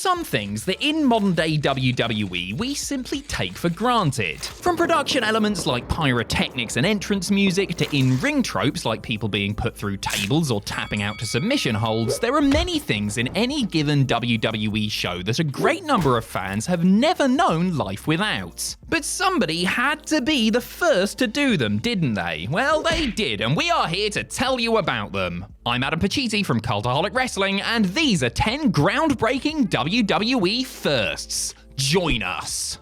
some things that in modern-day WWE we simply take for granted. From production elements like pyrotechnics and entrance music to in-ring tropes like people being put through tables or tapping out to submission holds, there are many things in any given WWE show that a great number of fans have never known life without. But somebody had to be the first to do them, didn't they? Well, they did, and we are here to tell you about them. I'm Adam Pacitti from Cultaholic Wrestling, and these are 10 groundbreaking WWE firsts. Join us!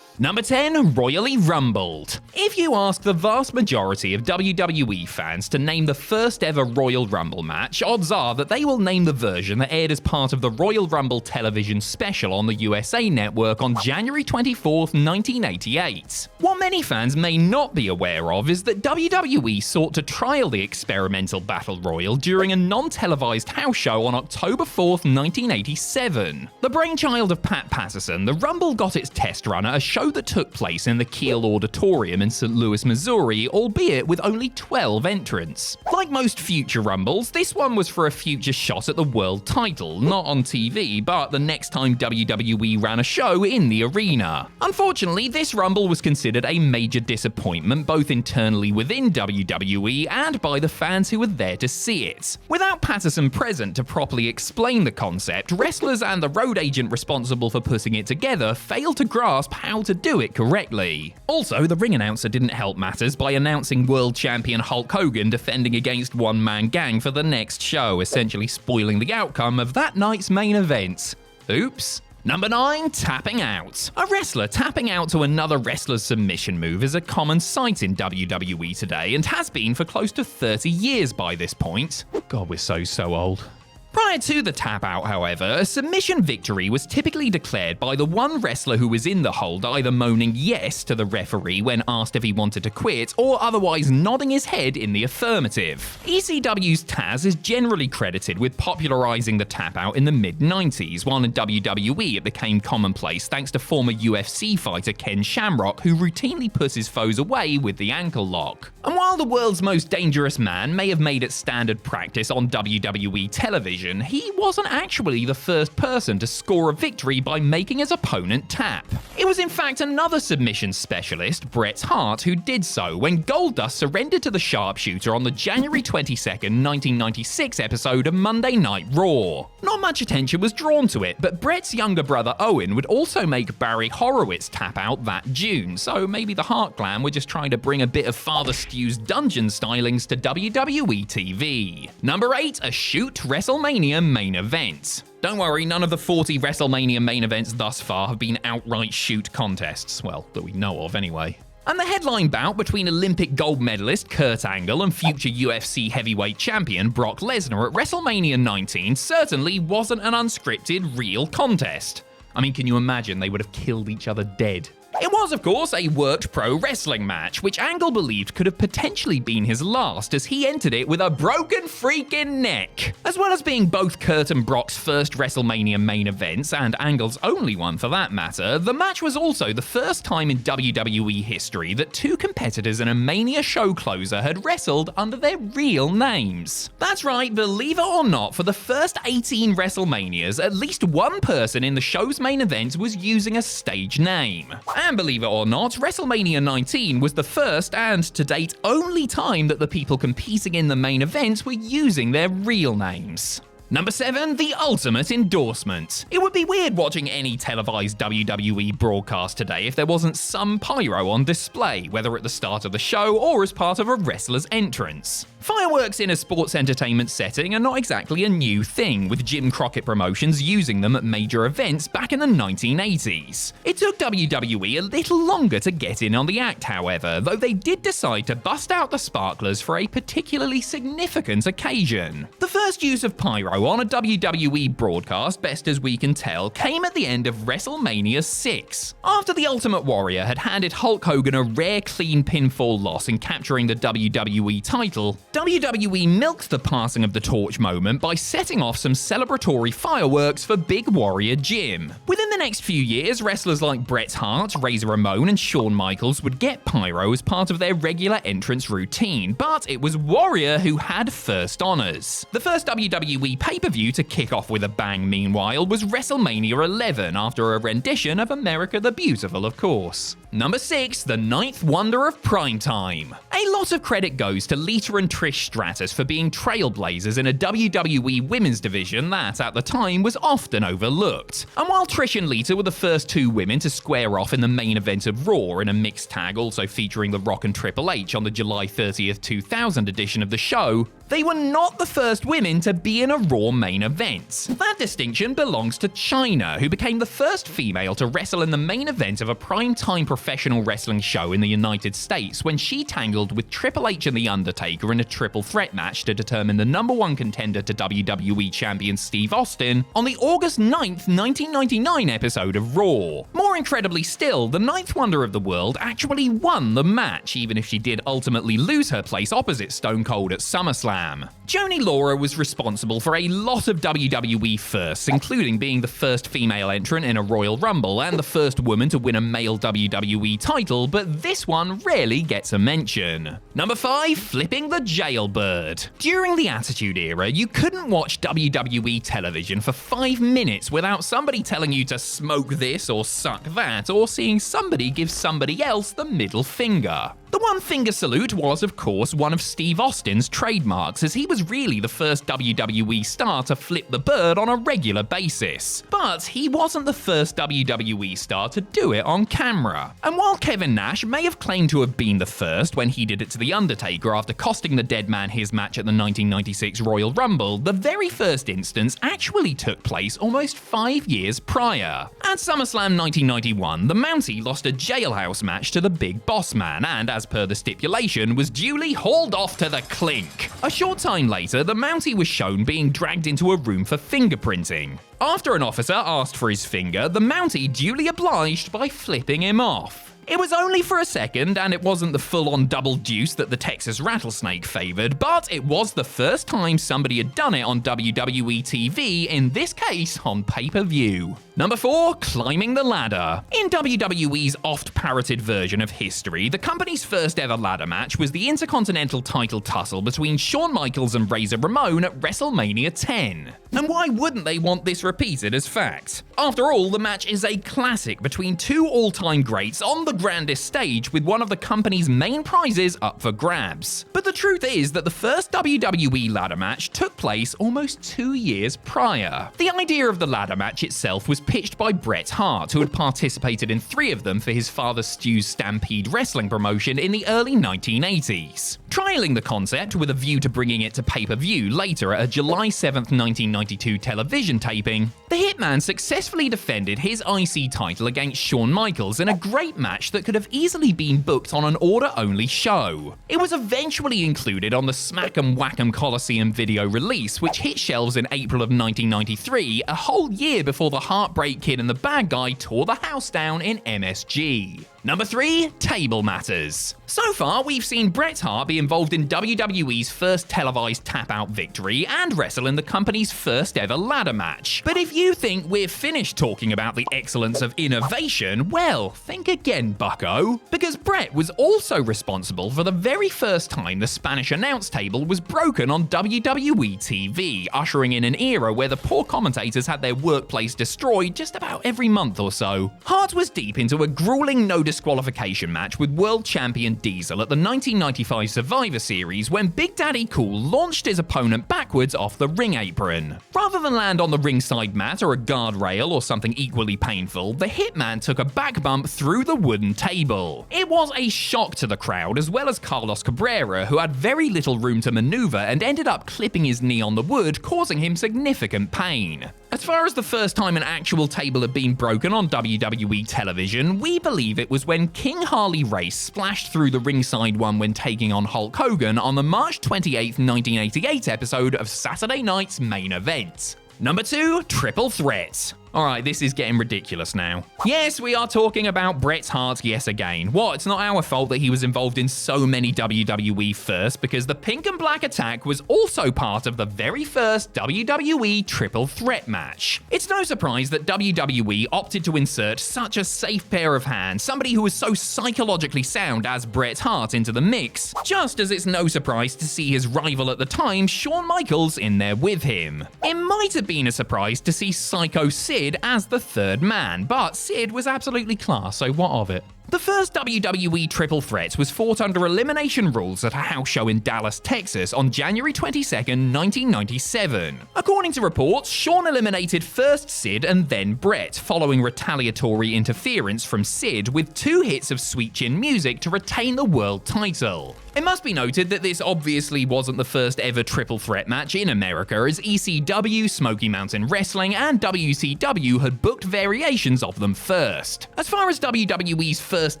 Number 10, Royally Rumbled. If you ask the vast majority of WWE fans to name the first ever Royal Rumble match, odds are that they will name the version that aired as part of the Royal Rumble television special on the USA Network on January 24th, 1988. What many fans may not be aware of is that WWE sought to trial the experimental Battle Royal during a non-televised house show on October 4th, 1987. The brainchild of Pat Patterson, the Rumble got its test run at a show that took place in the Kiel Auditorium in St. Louis, Missouri, albeit with only 12 entrants. Like most future Rumbles, this one was for a future shot at the world title, not on TV, but the next time WWE ran a show in the arena. Unfortunately, this Rumble was considered a major disappointment both internally within WWE and by the fans who were there to see it. Without Patterson present to properly explain the concept, wrestlers and the road agent responsible for putting it together failed to grasp how to do it correctly. Also, the ring announcer didn't help matters by announcing world champion Hulk Hogan defending against one-man gang for the next show, essentially spoiling the outcome of that night's main event. Oops. Number 9, Tapping Out. A wrestler tapping out to another wrestler's submission move is a common sight in WWE today and has been for close to 30 years by this point. God, we're so old. Prior to the tap out, however, a submission victory was typically declared by the one wrestler who was in the hold either moaning yes to the referee when asked if he wanted to quit, or otherwise nodding his head in the affirmative. ECW's Taz is generally credited with popularizing the tap out in the mid-90s, while in WWE it became commonplace thanks to former UFC fighter Ken Shamrock, who routinely puts his foes away with the ankle lock. And while the world's most dangerous man may have made it standard practice on WWE television, he wasn't actually the first person to score a victory by making his opponent tap. It was in fact another submission specialist, Bret Hart, who did so when Goldust surrendered to the sharpshooter on the January 22nd, 1996 episode of Monday Night Raw. Not much attention was drawn to it, but Bret's younger brother Owen would also make Barry Horowitz tap out that June, so maybe the Hart clan were just trying to bring a bit of Father Stew's dungeon stylings to WWE TV. Number 8, a shoot WrestleMania main event. Don't worry, none of the 40 WrestleMania main events thus far have been outright shoot contests. Well, that we know of anyway. And the headline bout between Olympic gold medalist Kurt Angle and future UFC heavyweight champion Brock Lesnar at WrestleMania 19 certainly wasn't an unscripted, real contest. I mean, can you imagine? They would have killed each other dead. It was, of course, a worked pro wrestling match, which Angle believed could have potentially been his last, as he entered it with a broken freaking neck. As well as being both Kurt and Brock's first WrestleMania main events, and Angle's only one for that matter, the match was also the first time in WWE history that two competitors in a Mania show closer had wrestled under their real names. That's right, believe it or not, for the first 18 WrestleManias, at least one person in the show's main event was using a stage name. And believe it or not, WrestleMania 19 was the first and, to date, only time that the people competing in the main event were using their real names. Number 7, the ultimate endorsement. It would be weird watching any televised WWE broadcast today if there wasn't some pyro on display, whether at the start of the show or as part of a wrestler's entrance. Fireworks in a sports entertainment setting are not exactly a new thing, with Jim Crockett Promotions using them at major events back in the 1980s. It took WWE a little longer to get in on the act, however, though they did decide to bust out the sparklers for a particularly significant occasion. The first use of pyro on a WWE broadcast, best as we can tell, came at the end of WrestleMania 6. After the Ultimate Warrior had handed Hulk Hogan a rare clean pinfall loss in capturing the WWE title, WWE milked the passing of the torch moment by setting off some celebratory fireworks for Big Warrior Jim. Within the the next few years, wrestlers like Bret Hart, Razor Ramon, and Shawn Michaels would get pyro as part of their regular entrance routine, but it was Warrior who had first honors. The first WWE pay-per-view to kick off with a bang, meanwhile, was WrestleMania 11 after a rendition of America the Beautiful, of course. Number 6, the ninth wonder of primetime. A lot of credit goes to Lita and Trish Stratus for being trailblazers in a WWE women's division that, at the time, was often overlooked. And while Trish and Lita were the first two women to square off in the main event of Raw in a mixed tag also featuring The Rock and Triple H on the July 30th, 2000 edition of the show, they were not the first women to be in a Raw main event. That distinction belongs to Chyna, who became the first female to wrestle in the main event of a primetime professional wrestling show in the United States when she tangled with Triple H and The Undertaker in a triple threat match to determine the number one contender to WWE Champion Steve Austin on the August 9th, 1999 episode of Raw. More incredibly still, the ninth wonder of the world actually won the match, even if she did ultimately lose her place opposite Stone Cold at SummerSlam. Joanie Laurer was responsible for a lot of WWE firsts, including being the first female entrant in a Royal Rumble and the first woman to win a male WWE title, but this one rarely gets a mention. Number 5, flipping the Jailbird. During the Attitude Era, you couldn't watch WWE television for 5 minutes without somebody telling you to smoke this or suck that, or seeing somebody give somebody else the middle finger. The one finger salute was, of course, one of Steve Austin's trademarks, as he was really the first WWE star to flip the bird on a regular basis. But he wasn't the first WWE star to do it on camera. And while Kevin Nash may have claimed to have been the first when he did it to The Undertaker after costing the Dead Man his match at the 1996 Royal Rumble, the very first instance actually took place almost 5 years prior. At SummerSlam 1991, the Mountie lost a jailhouse match to the Big Boss Man, and as per the stipulation, was duly hauled off to the clink. A short time later, the Mountie was shown being dragged into a room for fingerprinting. After an officer asked for his finger, the Mountie duly obliged by flipping him off. It was only for a second, and it wasn't the full-on double deuce that the Texas Rattlesnake favored, but it was the first time somebody had done it on WWE TV, in this case on pay-per-view. Number 4, climbing the ladder. In WWE's oft-parroted version of history, the company's first ever ladder match was the Intercontinental title tussle between Shawn Michaels and Razor Ramon at WrestleMania 10. And why wouldn't they want this repeated as fact? After all, the match is a classic between two all-time greats on the grandest stage, with one of the company's main prizes up for grabs. But the truth is that the first WWE ladder match took place almost 2 years prior. The idea of the ladder match itself was pitched by Bret Hart, who had participated in 3 of them for his father Stu's Stampede Wrestling promotion in the early 1980s. Trialing the concept with a view to bringing it to pay-per-view later at a July 7th, 1992 television taping, the Hitman successfully defended his IC title against Shawn Michaels in a great match that could have easily been booked on an order-only show. It was eventually included on the Smack 'em Whack 'em Coliseum video release, which hit shelves in April of 1993, a whole year before the Heartbreak Kid and the Bad Guy tore the house down in MSG. Number 3, table matters. So far, we've seen Bret Hart be involved in WWE's first televised tap-out victory and wrestle in the company's first ever ladder match. But if you think we're finished talking about the excellence of innovation, well, think again, bucko. Because Bret was also responsible for the very first time the Spanish announce table was broken on WWE TV, ushering in an era where the poor commentators had their workplace destroyed just about every month or so. Hart was deep into a grueling no disqualification match with world champion Diesel at the 1995 Survivor Series when Big Daddy Cool launched his opponent backwards off the ring apron. Rather than land on the ringside mat or a guardrail or something equally painful, the Hitman took a back bump through the wooden table. It was a shock to the crowd, as well as Carlos Cabrera, who had very little room to maneuver and ended up clipping his knee on the wood, causing him significant pain. As far as the first time an actual table had been broken on WWE television, we believe it was when King Harley Race splashed through the ringside one when taking on Hulk Hogan on the March 28, 1988 episode of Saturday Night's Main Event. Number 2, triple threat. Alright, this is getting ridiculous now. Yes, we are talking about Bret Hart yes again. What, it's not our fault that he was involved in so many WWE firsts, because the pink and black attack was also part of the very first WWE Triple Threat match. It's no surprise that WWE opted to insert such a safe pair of hands, somebody who was so psychologically sound as Bret Hart, into the mix, just as it's no surprise to see his rival at the time, Shawn Michaels, in there with him. It might have been a surprise to see Psycho Sid as the third man, but Sid was absolutely class, so what of it? The first WWE Triple Threat was fought under elimination rules at a house show in Dallas, Texas on January 22nd, 1997. According to reports, Shawn eliminated first Sid and then Bret, following retaliatory interference from Sid with 2 hits of Sweet Chin Music to retain the world title. It must be noted that this obviously wasn't the first ever triple threat match in America, as ECW, Smoky Mountain Wrestling, and WCW had booked variations of them first. As far as WWE's first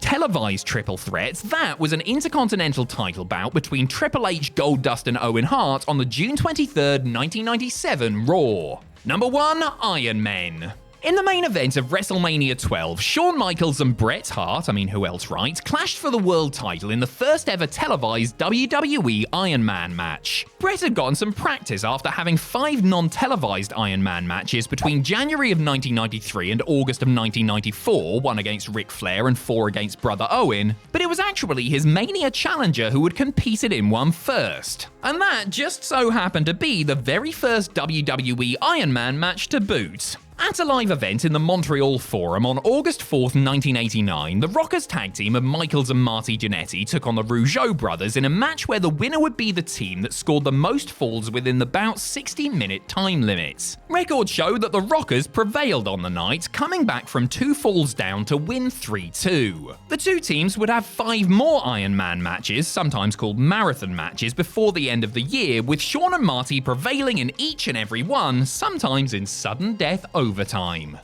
televised triple threats, that was an Intercontinental title bout between Triple H, Goldust, and Owen Hart on the June 23rd, 1997 Raw. Number 1, Iron Men. In the main event of WrestleMania 12, Shawn Michaels and Bret Hart, who else, right, clashed for the world title in the first ever televised WWE Iron Man match. Bret had gotten some practice after having 5 non-televised Iron Man matches between January of 1993 and August of 1994, 1 against Ric Flair and 4 against Brother Owen, but it was actually his Mania challenger who had competed in one first. And that just so happened to be the very first WWE Iron Man match to boot. At a live event in the Montreal Forum on August 4th, 1989, the Rockers tag team of Michaels and Marty Jannetty took on the Rougeau brothers in a match where the winner would be the team that scored the most falls within the bout's 60-minute time limit. Records show that the Rockers prevailed on the night, coming back from 2 falls down to win 3-2. The 2 teams would have 5 more Iron Man matches, sometimes called marathon matches, before the end of the year, with Shawn and Marty prevailing in each and every one, sometimes in sudden death overtime.